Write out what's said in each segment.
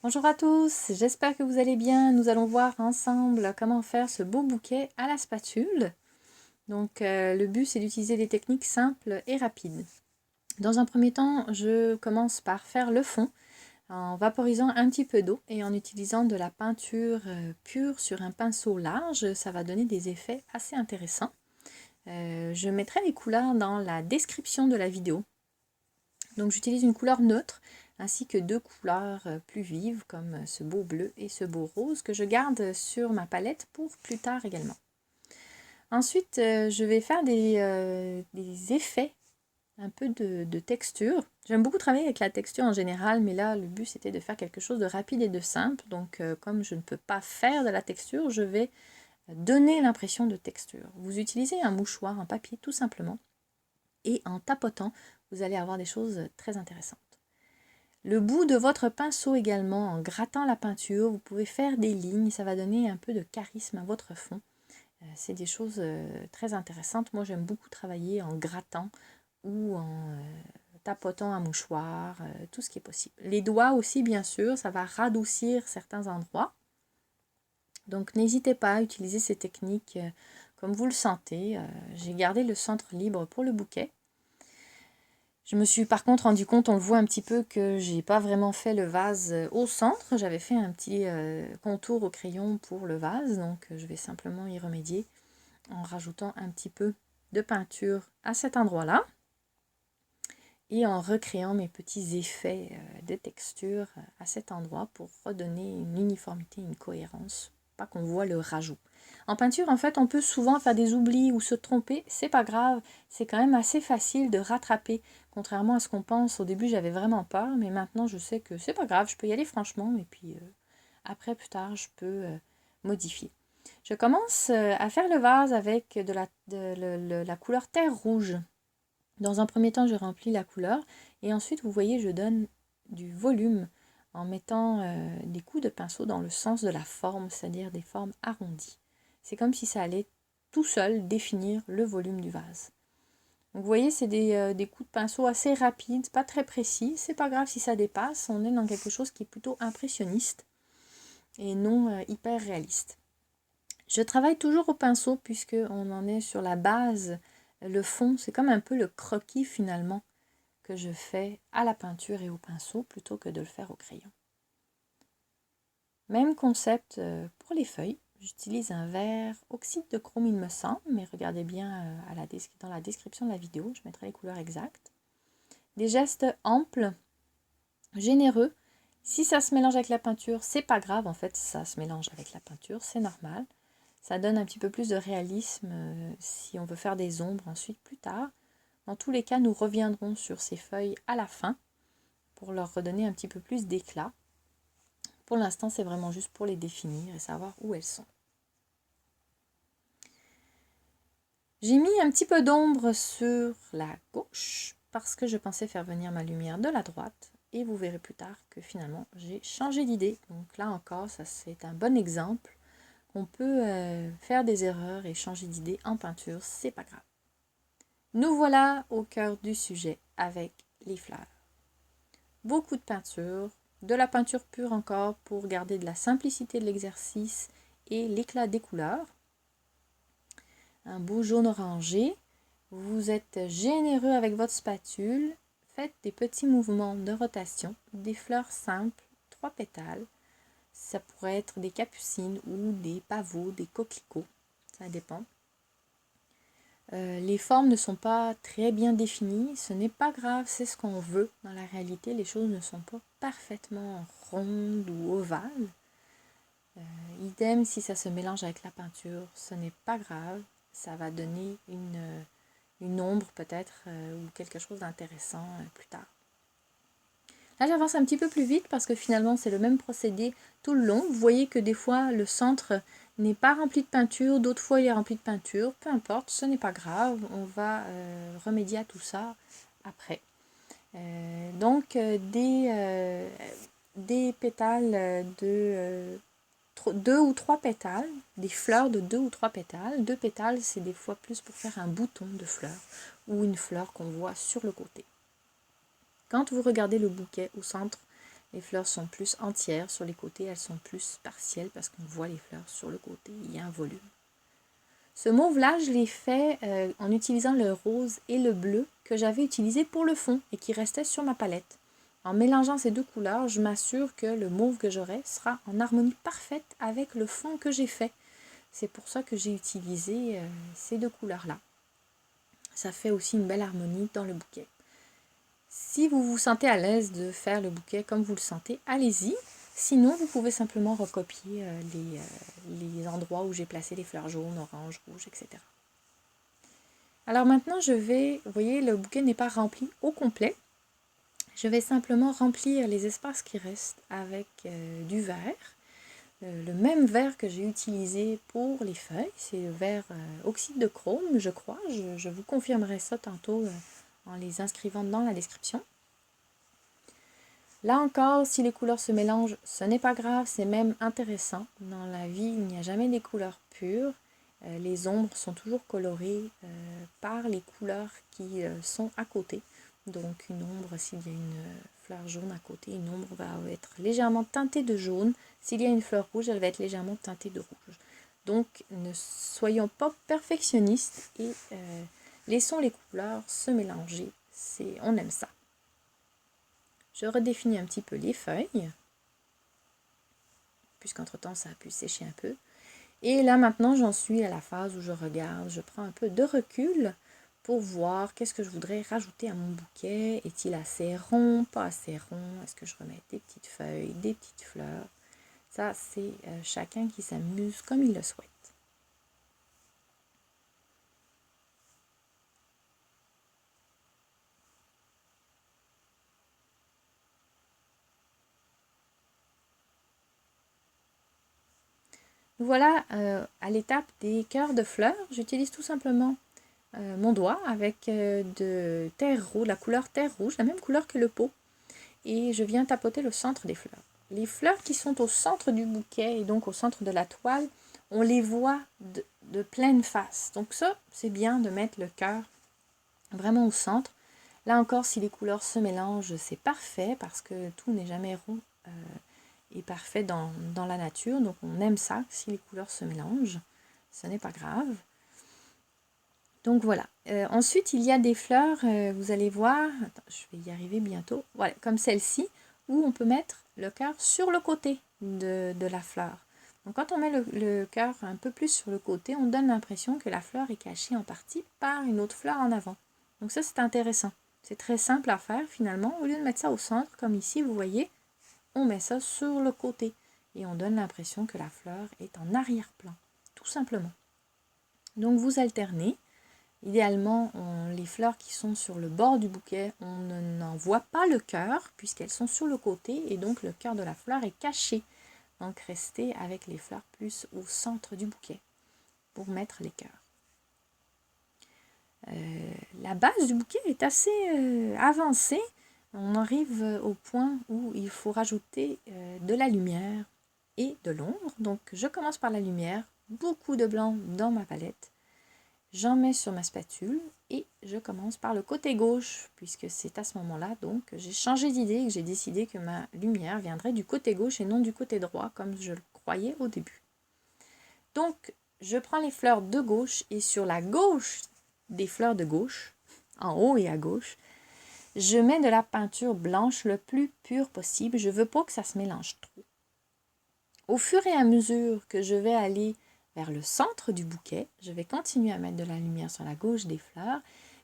Bonjour à tous, j'espère que vous allez bien. Nous allons voir ensemble comment faire ce beau bouquet à la spatule. Donc le but c'est d'utiliser des techniques simples et rapides. Dans un premier temps, je commence par faire le fond en vaporisant un petit peu d'eau et en utilisant de la peinture pure sur un pinceau large. Ça va donner des effets assez intéressants. Je mettrai les couleurs dans la description de la vidéo. Donc j'utilise une couleur neutre ainsi que deux couleurs plus vives comme ce beau bleu et ce beau rose que je garde sur ma palette pour plus tard également. Ensuite, je vais faire des effets, un peu de texture. J'aime beaucoup travailler avec la texture en général, mais là le but c'était de faire quelque chose de rapide et de simple. Donc comme je ne peux pas faire de la texture, je vais donner l'impression de texture. Vous utilisez un mouchoir, un papier tout simplement, et en tapotant, vous allez avoir des choses très intéressantes. Le bout de votre pinceau également, en grattant la peinture, vous pouvez faire des lignes, ça va donner un peu de charisme à votre fond. C'est des choses très intéressantes. Moi j'aime beaucoup travailler en grattant ou en tapotant un mouchoir, tout ce qui est possible. Les doigts aussi bien sûr, ça va radoucir certains endroits. Donc n'hésitez pas à utiliser ces techniques comme vous le sentez. J'ai gardé le centre libre pour le bouquet. Je me suis par contre rendu compte, on le voit un petit peu, que j'ai pas vraiment fait le vase au centre. J'avais fait un petit contour au crayon pour le vase, donc je vais simplement y remédier en rajoutant un petit peu de peinture à cet endroit-là et en recréant mes petits effets de texture à cet endroit pour redonner une uniformité, une cohérence, pas qu'on voit le rajout. En peinture, en fait, on peut souvent faire des oublis ou se tromper, c'est pas grave, c'est quand même assez facile de rattraper, contrairement à ce qu'on pense. Au début, j'avais vraiment peur, mais maintenant, je sais que c'est pas grave, je peux y aller franchement, et puis après, plus tard, je peux modifier. Je commence à faire le vase avec la couleur terre rouge. Dans un premier temps, je remplis la couleur, et ensuite, vous voyez, je donne du volume en mettant des coups de pinceau dans le sens de la forme, c'est-à-dire des formes arrondies. C'est comme si ça allait tout seul définir le volume du vase. Donc vous voyez, c'est des coups de pinceau assez rapides, pas très précis. C'est pas grave si ça dépasse, on est dans quelque chose qui est plutôt impressionniste et non hyper réaliste. Je travaille toujours au pinceau puisque on en est sur la base, le fond, c'est comme un peu le croquis finalement que je fais à la peinture et au pinceau plutôt que de le faire au crayon. Même concept pour les feuilles. J'utilise un verre oxyde de chrome, il me semble, mais regardez bien dans la description de la vidéo, je mettrai les couleurs exactes. Des gestes amples, généreux. Si ça se mélange avec la peinture, c'est pas grave, en fait, ça se mélange avec la peinture, c'est normal. Ça donne un petit peu plus de réalisme si on veut faire des ombres ensuite plus tard. Dans tous les cas, nous reviendrons sur ces feuilles à la fin pour leur redonner un petit peu plus d'éclat. Pour l'instant, c'est vraiment juste pour les définir et savoir où elles sont. J'ai mis un petit peu d'ombre sur la gauche parce que je pensais faire venir ma lumière de la droite. Et vous verrez plus tard que finalement, j'ai changé d'idée. Donc là encore, ça c'est un bon exemple. On peut faire des erreurs et changer d'idée en peinture, c'est pas grave. Nous voilà au cœur du sujet avec les fleurs. Beaucoup de la peinture pure encore pour garder de la simplicité de l'exercice et l'éclat des couleurs. Un beau jaune orangé. Vous êtes généreux avec votre spatule. Faites des petits mouvements de rotation, des fleurs simples, 3 pétales. Ça pourrait être des capucines ou des pavots, des coquelicots, ça dépend. Les formes ne sont pas très bien définies, ce n'est pas grave, c'est ce qu'on veut. Dans la réalité, les choses ne sont pas parfaitement rondes ou ovales. Idem si ça se mélange avec la peinture, ce n'est pas grave, ça va donner une ombre peut-être ou quelque chose d'intéressant plus tard. Là j'avance un petit peu plus vite parce que finalement c'est le même procédé tout le long. Vous voyez que des fois le centre n'est pas rempli de peinture, d'autres fois il est rempli de peinture, peu importe, ce n'est pas grave, on va remédier à tout ça après. Donc des pétales de 2 ou 3 pétales, des fleurs de 2 ou 3 pétales. 2 pétales, c'est des fois plus pour faire un bouton de fleurs ou une fleur qu'on voit sur le côté. Quand vous regardez le bouquet au centre, Les fleurs sont plus entières, sur les côtés elles sont plus partielles parce qu'on voit les fleurs sur le côté, il y a un volume. Ce mauve-là, je l'ai fait en utilisant le rose et le bleu que j'avais utilisé pour le fond et qui restait sur ma palette. En mélangeant ces deux couleurs, je m'assure que le mauve que j'aurai sera en harmonie parfaite avec le fond que j'ai fait. C'est pour ça que j'ai utilisé ces deux couleurs-là. Ça fait aussi une belle harmonie dans le bouquet. Si vous vous sentez à l'aise de faire le bouquet comme vous le sentez, allez-y. Sinon, vous pouvez simplement recopier les endroits où j'ai placé les fleurs jaunes, oranges, rouges, etc. Alors maintenant, vous voyez, le bouquet n'est pas rempli au complet. Je vais simplement remplir les espaces qui restent avec du vert. Le même vert que j'ai utilisé pour les feuilles, c'est le vert oxyde de chrome, je crois. Je vous confirmerai ça tantôt en les inscrivant dans la description. Là encore, si les couleurs se mélangent, ce n'est pas grave, c'est même intéressant. Dans la vie, il n'y a jamais des couleurs pures. Les ombres sont toujours colorées par les couleurs qui sont à côté. Donc une ombre, s'il y a une fleur jaune à côté, une ombre va être légèrement teintée de jaune. S'il y a une fleur rouge, elle va être légèrement teintée de rouge. Donc ne soyons pas perfectionnistes et laissons les couleurs se mélanger. On aime ça. Je redéfinis un petit peu les feuilles, puisqu'entre-temps ça a pu sécher un peu. Et là maintenant j'en suis à la phase où je regarde, je prends un peu de recul pour voir qu'est-ce que je voudrais rajouter à mon bouquet. Est-il assez rond, pas assez rond? Est-ce que je remets des petites feuilles, des petites fleurs? Ça c'est chacun qui s'amuse comme il le souhaite. Voilà à l'étape des cœurs de fleurs. J'utilise tout simplement mon doigt avec de terre rouge, la couleur terre rouge, la même couleur que le pot. Et je viens tapoter le centre des fleurs. Les fleurs qui sont au centre du bouquet et donc au centre de la toile, on les voit de pleine face. Donc ça, c'est bien de mettre le cœur vraiment au centre. Là encore, si les couleurs se mélangent, c'est parfait parce que tout n'est jamais rond et parfait dans la nature. Donc on aime ça, si les couleurs se mélangent, ce n'est pas grave. Donc voilà. Ensuite, il y a des fleurs, vous allez voir, attends, je vais y arriver bientôt, voilà, comme celle-ci, où on peut mettre le cœur sur le côté de la fleur. Donc quand on met le cœur un peu plus sur le côté, on donne l'impression que la fleur est cachée en partie par une autre fleur en avant. Donc ça, c'est intéressant. C'est très simple à faire finalement. Au lieu de mettre ça au centre, comme ici, vous voyez, on met ça sur le côté. Et on donne l'impression que la fleur est en arrière-plan, tout simplement. Donc vous alternez. Idéalement, les fleurs qui sont sur le bord du bouquet, on n'en voit pas le cœur puisqu'elles sont sur le côté et donc le cœur de la fleur est caché. Donc restez avec les fleurs plus au centre du bouquet pour mettre les cœurs. La base du bouquet est assez avancée. On arrive au point où il faut rajouter de la lumière et de l'ombre. Donc je commence par la lumière, beaucoup de blanc dans ma palette. J'en mets sur ma spatule et je commence par le côté gauche puisque c'est à ce moment-là donc j'ai changé d'idée et que j'ai décidé que ma lumière viendrait du côté gauche et non du côté droit comme je le croyais au début. Donc je prends les fleurs de gauche et sur la gauche des fleurs de gauche, en haut et à gauche, je mets de la peinture blanche le plus pure possible. Je ne veux pas que ça se mélange trop. Au fur et à mesure que je vais aller vers le centre du bouquet, je vais continuer à mettre de la lumière sur la gauche des fleurs,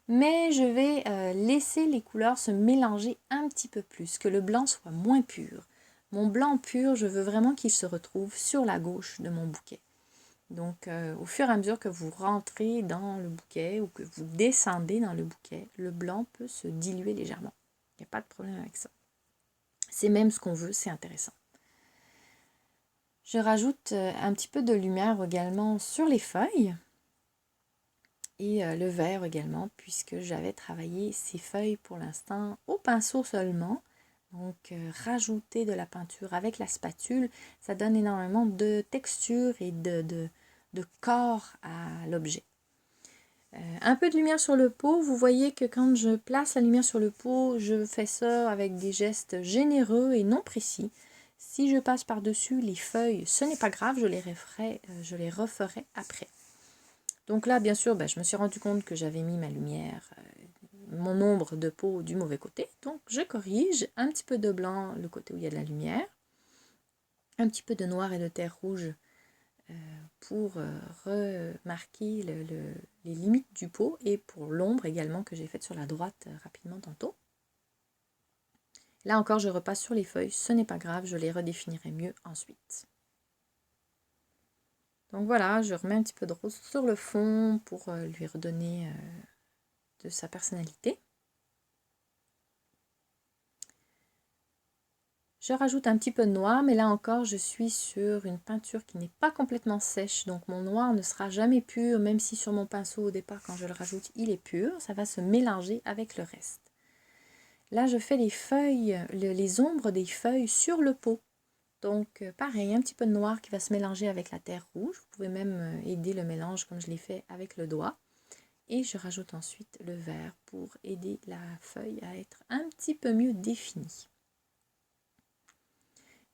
mais je vais laisser les couleurs se mélanger un petit peu plus, que le blanc soit moins pur. Mon blanc pur, je veux vraiment qu'il se retrouve sur la gauche de mon bouquet. Donc au fur et à mesure que vous rentrez dans le bouquet ou que vous descendez dans le bouquet, le blanc peut se diluer légèrement. Il n'y a pas de problème avec ça. C'est même ce qu'on veut, c'est intéressant. Je rajoute un petit peu de lumière également sur les feuilles et le vert également puisque j'avais travaillé ces feuilles pour l'instant au pinceau seulement. Donc rajouter de la peinture avec la spatule, ça donne énormément de texture et de corps à l'objet. Un peu de lumière sur le pot. Vous voyez que quand je place la lumière sur le pot, je fais ça avec des gestes généreux et non précis. Si je passe par-dessus les feuilles, ce n'est pas grave, je les referai après. Donc là, bien sûr, je me suis rendu compte que j'avais mis ma lumière, mon ombre de peau du mauvais côté. Donc je corrige un petit peu de blanc le côté où il y a de la lumière, un petit peu de noir et de terre rouge pour remarquer les limites du pot et pour l'ombre également que j'ai faite sur la droite rapidement tantôt. Là encore, je repasse sur les feuilles, ce n'est pas grave, je les redéfinirai mieux ensuite. Donc voilà, je remets un petit peu de rose sur le fond pour lui redonner de sa personnalité. Je rajoute un petit peu de noir, mais là encore, je suis sur une peinture qui n'est pas complètement sèche, donc mon noir ne sera jamais pur, même si sur mon pinceau au départ, quand je le rajoute, il est pur, ça va se mélanger avec le reste. Là, je fais les feuilles, les ombres des feuilles sur le pot. Donc, pareil, un petit peu de noir qui va se mélanger avec la terre rouge. Vous pouvez même aider le mélange comme je l'ai fait avec le doigt. Et je rajoute ensuite le vert pour aider la feuille à être un petit peu mieux définie.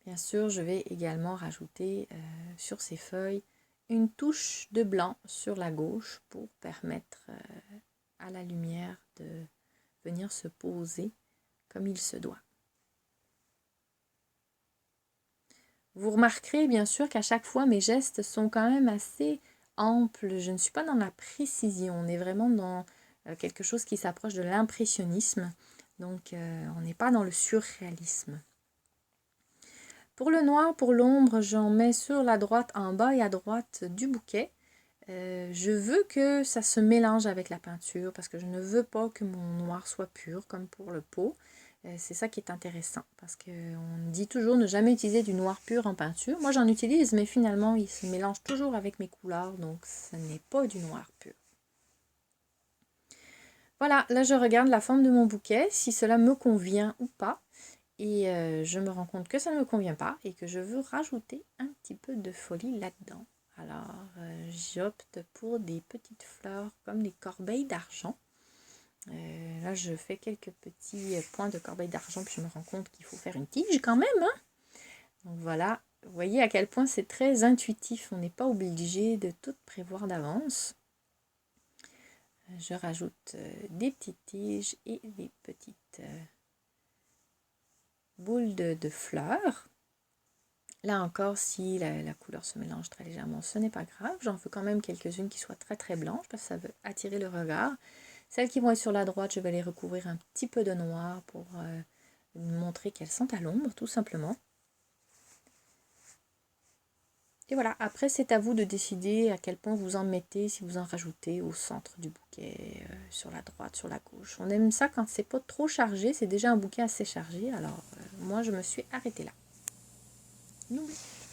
Bien sûr, je vais également rajouter sur ces feuilles une touche de blanc sur la gauche pour permettre à la lumière de venir se poser comme il se doit. Vous remarquerez bien sûr qu'à chaque fois mes gestes sont quand même assez amples. Je ne suis pas dans la précision, on est vraiment dans quelque chose qui s'approche de l'impressionnisme. Donc on n'est pas dans le surréalisme. Pour le noir, pour l'ombre, j'en mets sur la droite en bas et à droite du bouquet. Je veux que ça se mélange avec la peinture parce que je ne veux pas que mon noir soit pur comme pour le pot. C'est ça qui est intéressant parce qu'on dit toujours ne jamais utiliser du noir pur en peinture. Moi j'en utilise mais finalement il se mélange toujours avec mes couleurs donc ce n'est pas du noir pur. Voilà, là je regarde la forme de mon bouquet, si cela me convient ou pas. Et je me rends compte que ça ne me convient pas et que je veux rajouter un petit peu de folie là-dedans. Alors j'opte pour des petites fleurs comme des corbeilles d'argent. Là je fais quelques petits points de corbeille d'argent puis je me rends compte qu'il faut faire une tige quand même. Hein. Donc voilà, vous voyez à quel point c'est très intuitif. On n'est pas obligé de tout prévoir d'avance. Je rajoute des petites tiges et des petites boules de fleurs. Là encore, si la couleur se mélange très légèrement, ce n'est pas grave. J'en veux quand même quelques-unes qui soient très très blanches parce que ça veut attirer le regard. Celles qui vont être sur la droite, je vais les recouvrir un petit peu de noir pour montrer qu'elles sont à l'ombre, tout simplement. Et voilà, après c'est à vous de décider à quel point vous en mettez, si vous en rajoutez au centre du bouquet, sur la droite, sur la gauche. On aime ça quand c'est pas trop chargé, c'est déjà un bouquet assez chargé, alors moi je me suis arrêtée là.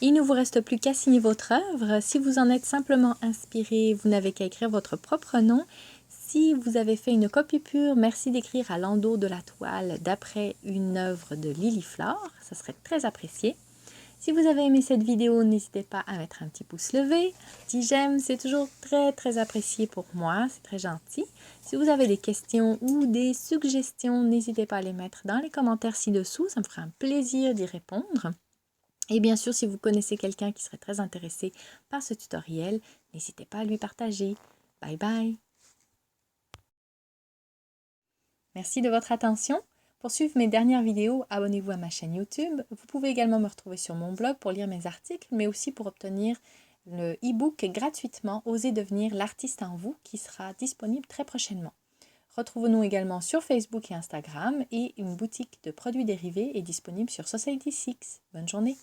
Il ne vous reste plus qu'à signer votre œuvre. Si vous en êtes simplement inspiré, vous n'avez qu'à écrire votre propre nom. Si vous avez fait une copie pure, merci d'écrire à l'endos de la toile d'après une œuvre de Lily Flore, ça serait très apprécié. Si vous avez aimé cette vidéo, n'hésitez pas à mettre un petit pouce levé, petit j'aime, c'est toujours très très apprécié pour moi, c'est très gentil. Si vous avez des questions ou des suggestions, n'hésitez pas à les mettre dans les commentaires ci-dessous, ça me fera un plaisir d'y répondre. Et bien sûr, si vous connaissez quelqu'un qui serait très intéressé par ce tutoriel, n'hésitez pas à lui partager. Bye bye! Merci de votre attention. Pour suivre mes dernières vidéos, abonnez-vous à ma chaîne YouTube. Vous pouvez également me retrouver sur mon blog pour lire mes articles, mais aussi pour obtenir le e-book gratuitement « Osez devenir l'artiste en vous » qui sera disponible très prochainement. Retrouvez-nous également sur Facebook et Instagram et une boutique de produits dérivés est disponible sur Society6. Bonne journée!